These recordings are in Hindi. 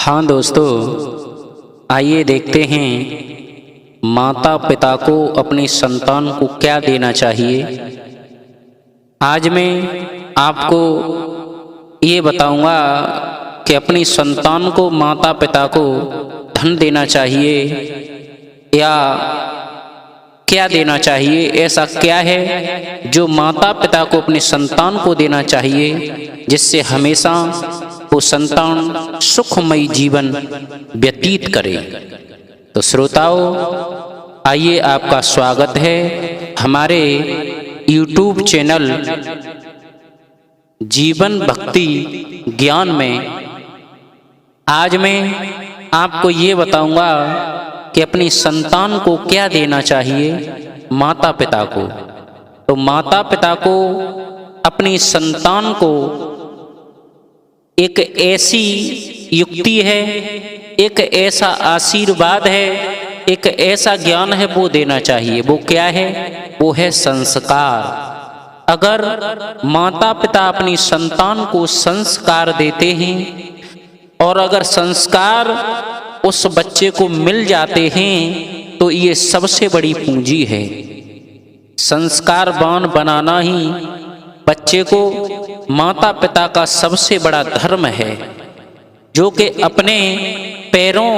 हाँ दोस्तों, आइए देखते हैं माता पिता को अपनी संतान को क्या देना चाहिए। आज मैं आपको ये बताऊंगा कि अपनी संतान को माता पिता को धन देना चाहिए या क्या देना चाहिए। ऐसा क्या है जो माता पिता को अपनी संतान को देना चाहिए जिससे हमेशा वो संतान सुखमयी जीवन व्यतीत करे। तो श्रोताओं, आइए आपका स्वागत है हमारे YouTube चैनल जीवन भक्ति ज्ञान में। आज मैं आपको ये बताऊंगा कि अपनी संतान को क्या देना चाहिए माता पिता को। तो माता पिता को अपनी संतान को एक ऐसी युक्ति है, एक ऐसा आशीर्वाद है, एक ऐसा ज्ञान है वो देना चाहिए। वो क्या है? वो है संस्कार। अगर माता पिता अपनी संतान को संस्कार देते हैं और अगर संस्कार उस बच्चे को मिल जाते हैं तो ये सबसे बड़ी पूंजी है। संस्कारवान बनाना ही बच्चे को माता पिता का सबसे बड़ा धर्म है, जो कि अपने पैरों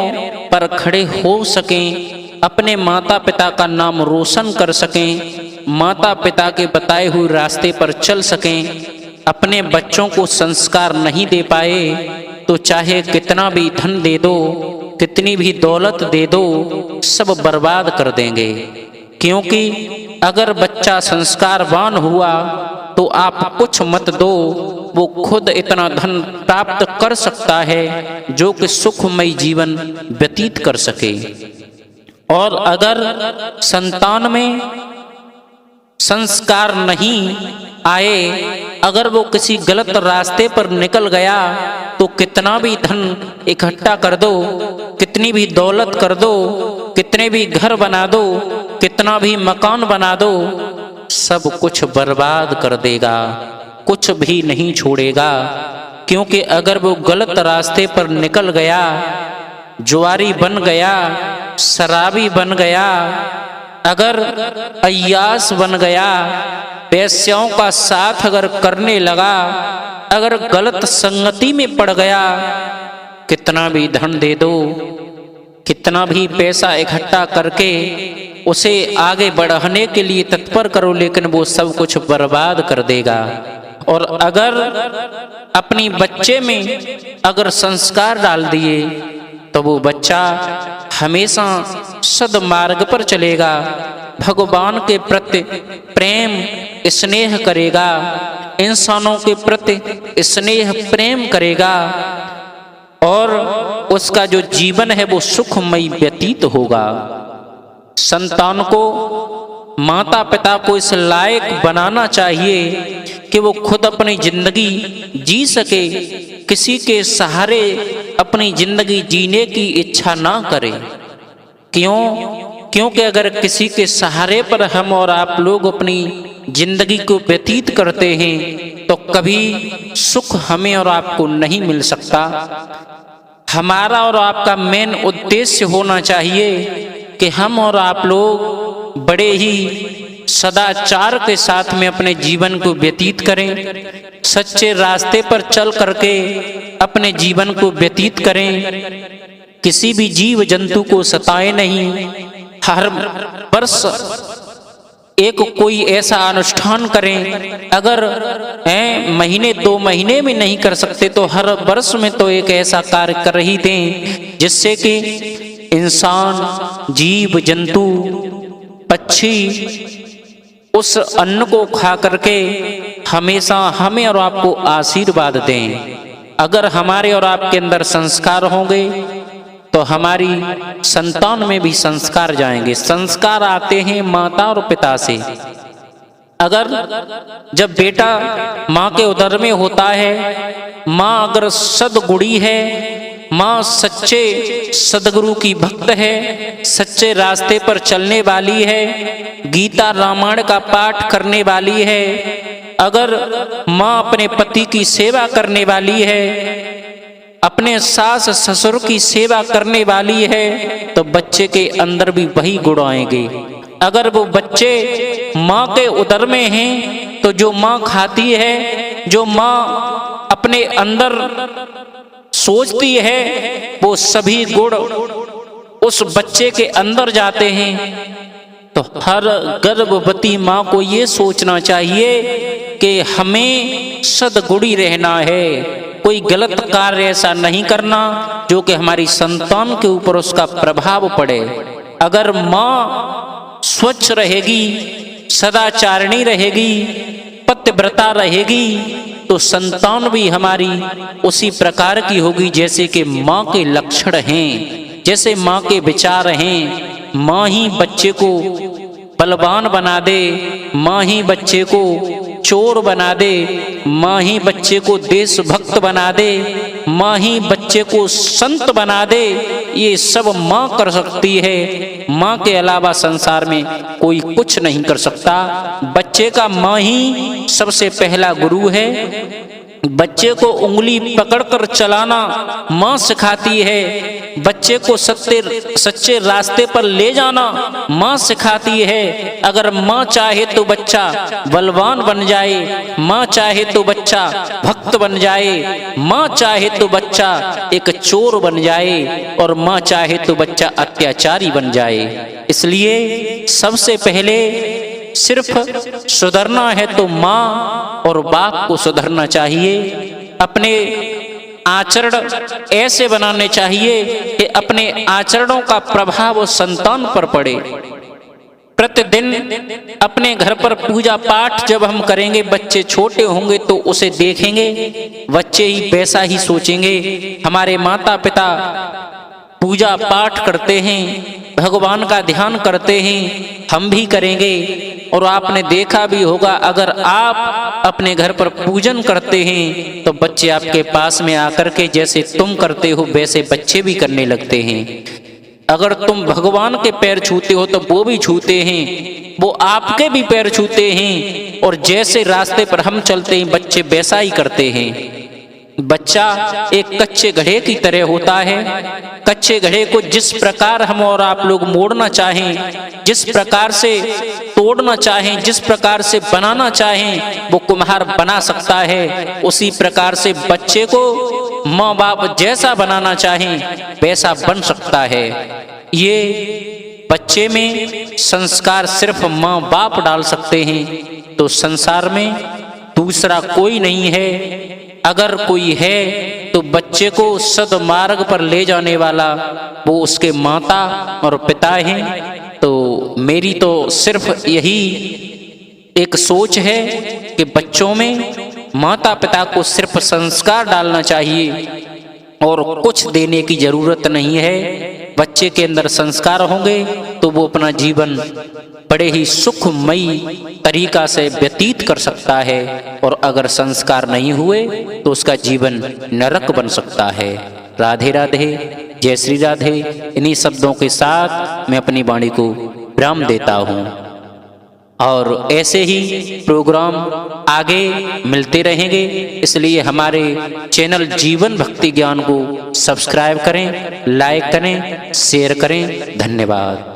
पर खड़े हो सकें, अपने माता पिता का नाम रोशन कर सकें, माता पिता के बताए हुए रास्ते पर चल सकें। अपने बच्चों को संस्कार नहीं दे पाए तो चाहे कितना भी धन दे दो, कितनी भी दौलत दे दो, सब बर्बाद कर देंगे। क्योंकि अगर बच्चा संस्कारवान हुआ तो आप कुछ मत दो, वो खुद इतना धन प्राप्त कर सकता है जो कि सुखमय जीवन व्यतीत कर सके। और अगर संतान में संस्कार नहीं आए, अगर वो किसी गलत रास्ते पर निकल गया तो कितना भी धन इकट्ठा कर दो, कितनी भी दौलत कर दो, कितने भी घर बना दो, कितना भी मकान बना दो, सब कुछ बर्बाद कर देगा, कुछ भी नहीं छोड़ेगा। क्योंकि अगर वो गलत रास्ते पर निकल गया, जुआरी बन गया, शराबी बन गया, अगर अय्यास बन गया, वेश्याओं का साथ अगर करने लगा, अगर गलत संगति में पड़ गया, कितना भी धन दे दो, कितना भी पैसा इकट्ठा करके उसे आगे बढ़ाने के लिए तत्पर करो, लेकिन वो सब कुछ बर्बाद कर देगा। और अगर अपनी बच्चे में अगर संस्कार डाल दिए तो वो बच्चा हमेशा सद्मार्ग पर चलेगा, भगवान के प्रति प्रेम स्नेह करेगा, इंसानों के प्रति स्नेह प्रेम करेगा और उसका जो जीवन है वो सुखमय व्यतीत होगा। संतान को माता पिता को इस लायक बनाना चाहिए कि वो खुद अपनी जिंदगी जी सके, किसी के सहारे अपनी जिंदगी जीने की इच्छा ना करे। क्यों? क्योंकि अगर किसी के सहारे पर हम और आप लोग अपनी जिंदगी को व्यतीत करते हैं तो कभी सुख हमें और आपको नहीं मिल सकता। हमारा और आपका मेन उद्देश्य होना चाहिए कि हम और आप लोग बड़े ही सदाचार के साथ में अपने जीवन को व्यतीत करें, सच्चे रास्ते पर चल करके अपने जीवन को व्यतीत करें, किसी भी जीव जंतु को सताए नहीं। हर वर्ष एक कोई ऐसा अनुष्ठान करें, अगर महीने 2 महीने में नहीं कर सकते तो हर वर्ष में तो एक ऐसा कार्य कर ही दें जिससे कि इंसान, जीव जंतु, पक्षी उस अन्न को खा करके हमेशा हमें और आपको आशीर्वाद दें। अगर हमारे और आपके अंदर संस्कार होंगे तो हमारी संतान में भी संस्कार जाएंगे। संस्कार आते हैं माता और पिता से। अगर जब बेटा माँ के उदर में होता है, माँ अगर सद्गुणी है, माँ सच्चे सदगुरु की भक्त है, सच्चे रास्ते पर चलने वाली है, गीता रामायण का पाठ करने वाली है, अगर माँ अपने पति की सेवा करने वाली है, अपने सास ससुर की सेवा करने वाली है तो बच्चे के अंदर भी वही गुण आएंगे। अगर वो बच्चे माँ के उदर में हैं तो जो माँ खाती है, जो माँ अपने अंदर सोचती है, वो सभी गुण उस बच्चे के अंदर जाते हैं। तो हर गर्भवती माँ को ये सोचना चाहिए कि हमें सद्गुणी रहना है, कोई गलत कार्य ऐसा नहीं करना जो कि हमारी संतान के ऊपर उसका प्रभाव पड़े। अगर माँ स्वच्छ रहेगी, सदाचारिणी रहेगी, पतिव्रता रहेगी तो संतान भी हमारी उसी प्रकार की होगी जैसे कि माँ के लक्षण हैं, जैसे माँ के विचार हैं। माँ ही बच्चे को बलवान बना दे, माँ ही बच्चे को चोर बना दे, माँ ही बच्चे को देशभक्त बना दे, माँ ही बच्चे को संत बना दे, ये सब माँ कर सकती है। माँ के अलावा संसार में कोई कुछ नहीं कर सकता। बच्चे का माँ ही सबसे पहला गुरु है। बच्चे को उंगली पकड़कर चलाना माँ सिखाती है। बच्चे को सच्चे रास्ते पर ले जाना माँ सिखाती है। अगर माँ चाहे तो बच्चा बलवान बन जाए, माँ चाहे तो बच्चा भक्त बन जाए, माँ चाहे तो बच्चा एक चोर बन जाए और माँ चाहे तो बच्चा अत्याचारी बन जाए। इसलिए सबसे पहले सिर्फ सुधरना है तो माँ और बाप को सुधरना चाहिए। अपने आचरण ऐसे बनाने चाहिए कि अपने आचरणों का प्रभाव संतान पर पड़े। प्रतिदिन अपने घर पर पूजा पाठ जब हम करेंगे, बच्चे छोटे होंगे तो उसे देखेंगे, बच्चे ही वैसा ही सोचेंगे। हमारे माता पिता पूजा पाठ करते हैं, भगवान का ध्यान करते हैं, हम भी करेंगे। और आपने देखा भी होगा, अगर आप अपने घर पर पूजन करते हैं तो बच्चे आपके पास में आकर के जैसे तुम करते हो वैसे बच्चे भी करने लगते हैं। अगर तुम भगवान के पैर छूते हो तो वो भी छूते हैं, वो आपके भी पैर छूते हैं। और जैसे रास्ते पर हम चलते हैं बच्चे वैसा ही करते हैं। बच्चा एक कच्चे घड़े की तरह होता है। कच्चे घड़े को जिस प्रकार हम और आप लोग मोड़ना चाहें, जिस प्रकार से तोड़ना चाहें, जिस प्रकार से बनाना चाहें, वो कुम्हार बना सकता है। उसी प्रकार से बच्चे को माँ बाप जैसा बनाना चाहें वैसा बन सकता है। ये बच्चे में संस्कार सिर्फ माँ बाप डाल सकते हैं, तो संसार में दूसरा कोई नहीं है। अगर कोई है तो बच्चे को सद्मार्ग पर ले जाने वाला वो उसके माता और पिता हैं। तो मेरी तो सिर्फ यही एक सोच है कि बच्चों में माता पिता को सिर्फ संस्कार डालना चाहिए और कुछ देने की जरूरत नहीं है। बच्चे के अंदर संस्कार होंगे तो वो अपना जीवन बड़े ही सुखमयी तरीका से व्यतीत कर सकता है, और अगर संस्कार नहीं हुए तो उसका जीवन नरक बन सकता है। राधे राधे, जय श्री राधे। इन्हीं शब्दों के साथ मैं अपनी वाणी को विराम देता हूँ और ऐसे ही प्रोग्राम आगे मिलते रहेंगे। इसलिए हमारे चैनल जीवन भक्ति ज्ञान को सब्सक्राइब करें, लाइक करें, शेयर करें। धन्यवाद।